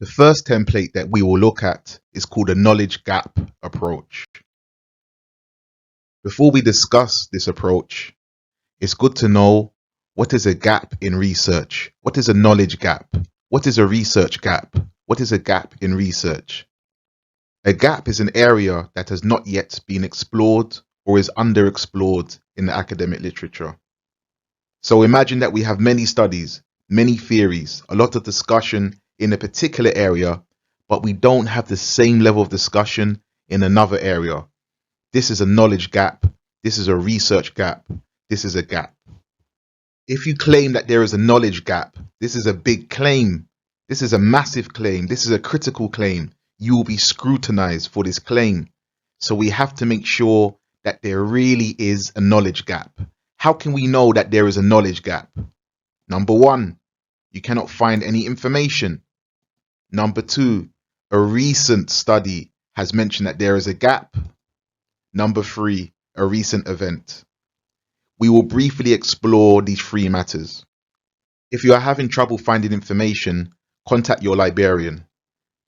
The first template that we will look at is called a knowledge gap approach. Before we discuss this approach, it's good to know what is a gap in research. What is a knowledge gap? What is a research gap? What is a gap in research? A gap is an area that has not yet been explored or is underexplored in the academic literature. So imagine that we have many studies, many theories, a lot of discussion in a particular area, but we don't have the same level of discussion in another area. This is a knowledge gap. This is a research gap. This is a gap. If you claim that there is a knowledge gap, this is a big claim. This is a massive claim. This is a critical claim. You will be scrutinized for this claim. So we have to make sure that there really is a knowledge gap. How can we know that there is a knowledge gap? Number one, you cannot find any information. Number two, a recent study has mentioned that there is a gap. Number three, a recent event. We will briefly explore these three matters. If you are having trouble finding information, contact your librarian.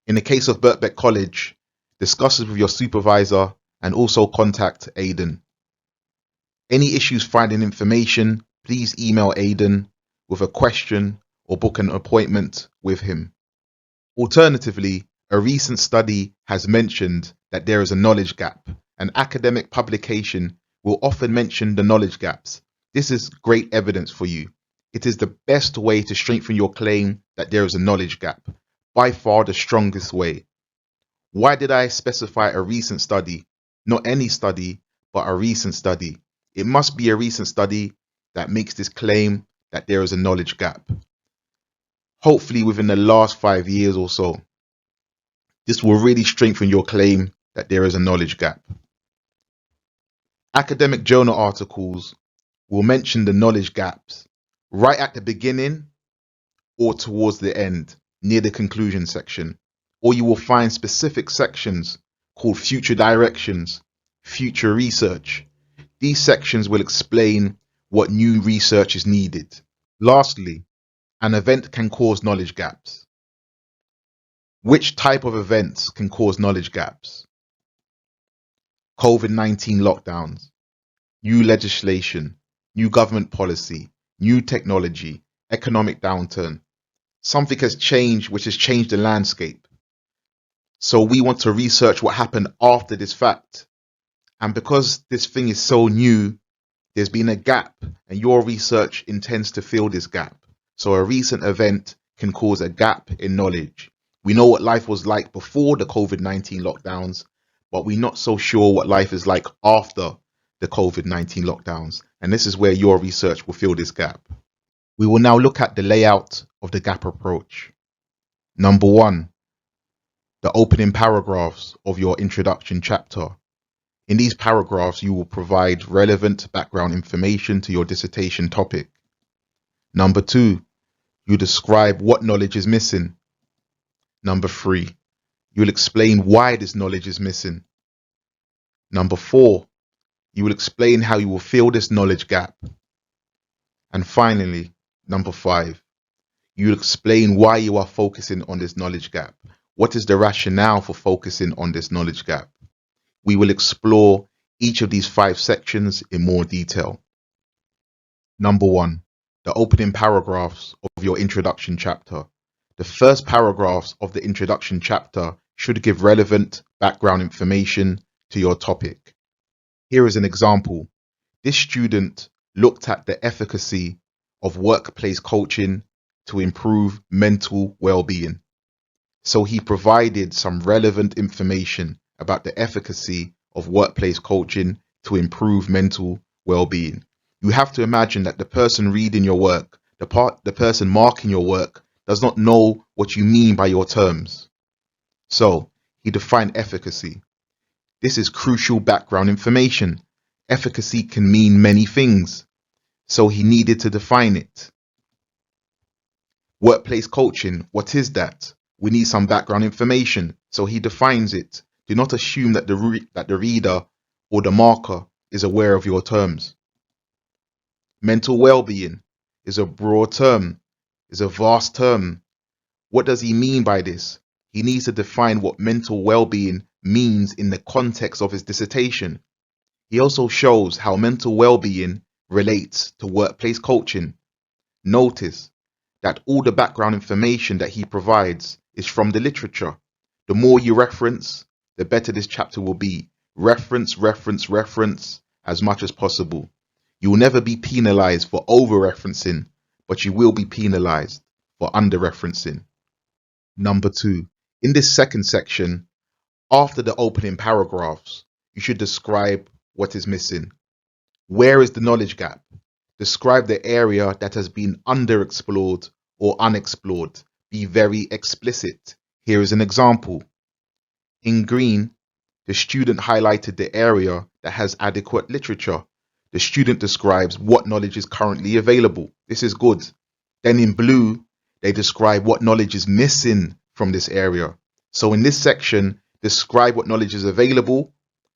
In the case of Birkbeck College, discuss it with your supervisor and also contact Aidan. Any issues finding information, please email Aidan with a question or book an appointment with him. Alternatively, a recent study has mentioned that there is a knowledge gap. An academic publication will often mention the knowledge gaps. This is great evidence for you. It is the best way to strengthen your claim that there is a knowledge gap. By far the strongest way. Why did I specify a recent study? Not any study, but a recent study. It must be a recent study that makes this claim that there is a knowledge gap. Hopefully within the last 5 years or so. This will really strengthen your claim that there is a knowledge gap. Academic journal articles will mention the knowledge gaps right at the beginning or towards the end, near the conclusion section. Or you will find specific sections called future directions, future research. These sections will explain what new research is needed. Lastly, an event can cause knowledge gaps. Which type of events can cause knowledge gaps? COVID-19 lockdowns, new legislation, new government policy, new technology, economic downturn. Something has changed which has changed the landscape. So we want to research what happened after this fact. And because this thing is so new, there's been a gap and your research intends to fill this gap. So a recent event can cause a gap in knowledge. We know what life was like before the COVID-19 lockdowns, but we're not so sure what life is like after the COVID-19 lockdowns. And this is where your research will fill this gap. We will now look at the layout of the gap approach. Number one, the opening paragraphs of your introduction chapter. In these paragraphs, you will provide relevant background information to your dissertation topic. Number two, you describe what knowledge is missing. Number three, you'll explain why this knowledge is missing. Number four, you will explain how you will fill this knowledge gap. And finally, number five, you'll explain why you are focusing on this knowledge gap. What is the rationale for focusing on this knowledge gap? We will explore each of these 5 sections in more detail. Number one, the opening paragraphs of your introduction chapter. The first paragraphs of the introduction chapter should give relevant background information to your topic. Here is an example. This student looked at the efficacy of workplace coaching to improve mental well-being. So he provided some relevant information about the efficacy of workplace coaching to improve mental well-being. You have to imagine that the person reading your work, the person marking your work, does not know what you mean by your terms. So he defined efficacy. This is crucial background information. Efficacy can mean many things, so he needed to define it. Workplace coaching, what is that? We need some background information, so he defines it. Do not assume that the reader or the marker is aware of your terms. Mental well-being is a broad term, is a vast term. What does he mean by this? he needs to define what mental well-being means in the context of his dissertation. He also shows how mental well-being relates to workplace coaching. Notice that all the background information that he provides is from the literature. The more you reference, the better this chapter will be. Reference, reference, reference as much as possible. You will never be penalized for over-referencing, but you will be penalized for under-referencing. Number 2. In this second section, after the opening paragraphs, you should describe what is missing. Where is the knowledge gap? Describe the area that has been underexplored or unexplored. Be very explicit. Here is an example. In green, the student highlighted the area that has adequate literature. The student describes what knowledge is currently available. This is good. Then in blue, they describe what knowledge is missing from this area. So in this section, describe what knowledge is available,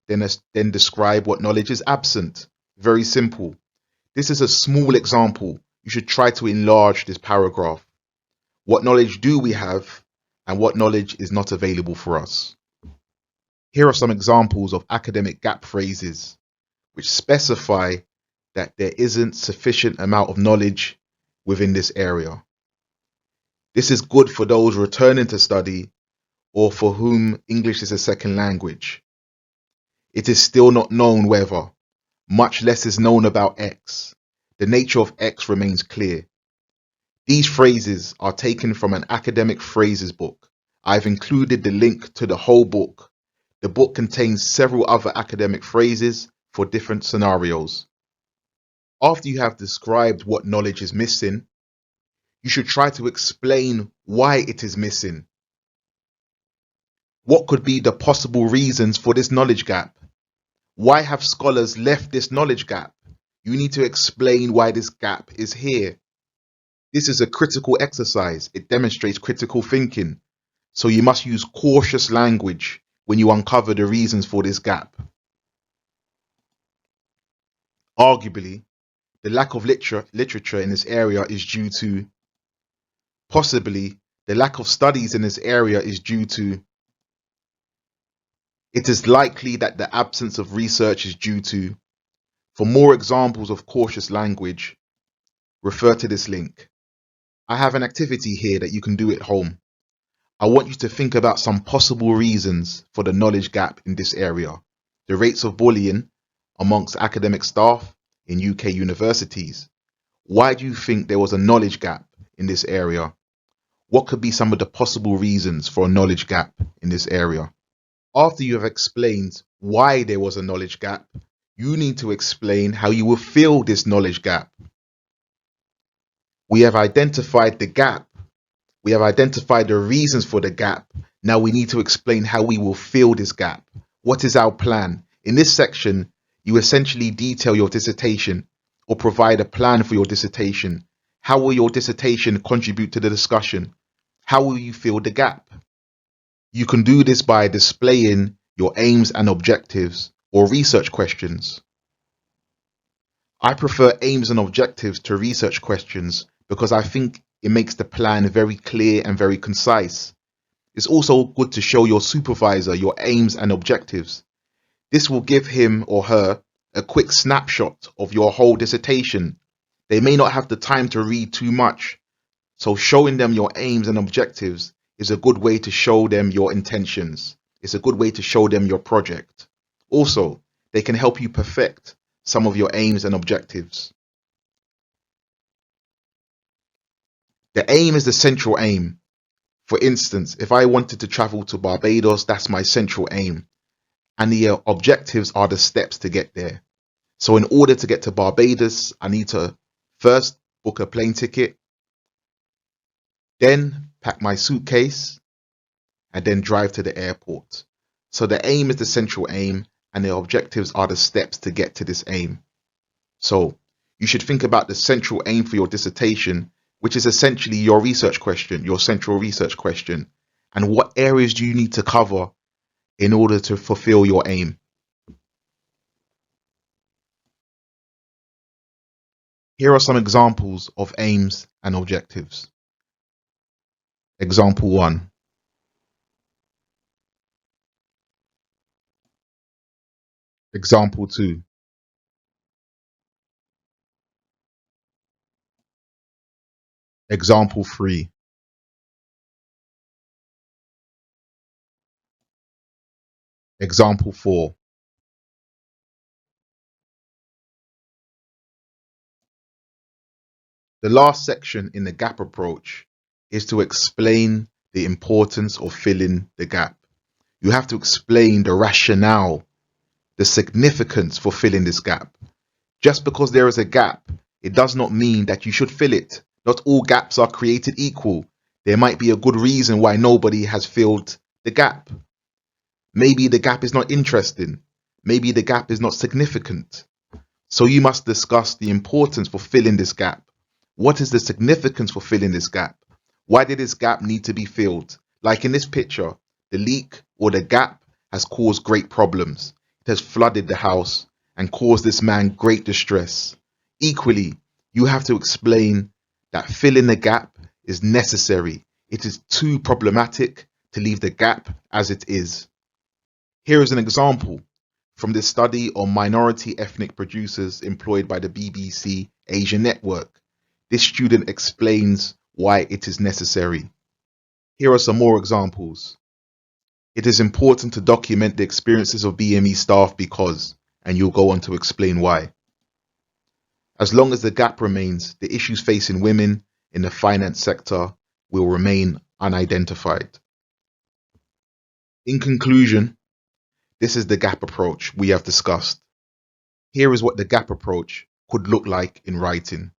then describe what knowledge is absent. Very simple. This is a small example. You should try to enlarge this paragraph. What knowledge do we have, and what knowledge is not available for us? Here are some examples of academic gap phrases which specify that there isn't sufficient amount of knowledge within this area. This is good for those returning to study or for whom English is a second language. It is still not known whether. Much less is known about X. The nature of X remains clear. These phrases are taken from an academic phrases book. I've included the link to the whole book. The book contains several other academic phrases for different scenarios. After you have described what knowledge is missing, you should try to explain why it is missing. What could be the possible reasons for this knowledge gap? Why have scholars left this knowledge gap? You need to explain why this gap is here. This is a critical exercise. It demonstrates critical thinking. So you must use cautious language when you uncover the reasons for this gap. Arguably, the lack of literature in this area is due to, possibly, the lack of studies in this area is due to, it is likely that the absence of research is due to. For more examples of cautious language, refer to this link. I have an activity here that you can do at home. I want you to think about some possible reasons for the knowledge gap in this area. The rates of bullying amongst academic staff in UK universities. Why do you think there was a knowledge gap in this area? What could be some of the possible reasons for a knowledge gap in this area? After you have explained why there was a knowledge gap, you need to explain how you will fill this knowledge gap. We have identified the gap. We have identified the reasons for the gap. Now we need to explain how we will fill this gap. What is our plan? In this section, you essentially detail your dissertation or provide a plan for your dissertation. How will your dissertation contribute to the discussion? How will you fill the gap? You can do this by displaying your aims and objectives or research questions. I prefer aims and objectives to research questions because I think it makes the plan very clear and very concise. It's also good to show your supervisor your aims and objectives. This will give him or her a quick snapshot of your whole dissertation. They may not have the time to read too much, so showing them your aims and objectives is a good way to show them your intentions. It's a good way to show them your project. Also, they can help you perfect some of your aims and objectives. The aim is the central aim. For instance, if I wanted to travel to Barbados, that's my central aim. And the objectives are the steps to get there. So in order to get to Barbados, I need to first book a plane ticket, then pack my suitcase, and then drive to the airport. So the aim is the central aim, and the objectives are the steps to get to this aim. So you should think about the central aim for your dissertation, which is essentially your research question, your central research question, and what areas do you need to cover in order to fulfill your aim. Here are some examples of aims and objectives. Example 1. Example 2. Example 3. Example 4. The last section in the gap approach is to explain the importance of filling the gap. You have to explain the rationale, the significance for filling this gap. Just because there is a gap, it does not mean that you should fill it. Not all gaps are created equal. There might be a good reason why nobody has filled the gap. Maybe the gap is not interesting. Maybe the gap is not significant. So you must discuss the importance for filling this gap. What is the significance for filling this gap? Why did this gap need to be filled? Like in this picture, the leak or the gap has caused great problems. It has flooded the house and caused this man great distress. Equally, you have to explain that filling the gap is necessary. It is too problematic to leave the gap as it is. Here is an example from this study on minority ethnic producers employed by the BBC Asia Network. This student explains why it is necessary. Here are some more examples. It is important to document the experiences of BME staff because, and you'll go on to explain why. As long as the gap remains, the issues facing women in the finance sector will remain unidentified. In conclusion, this is the gap approach we have discussed. Here is what the gap approach could look like in writing.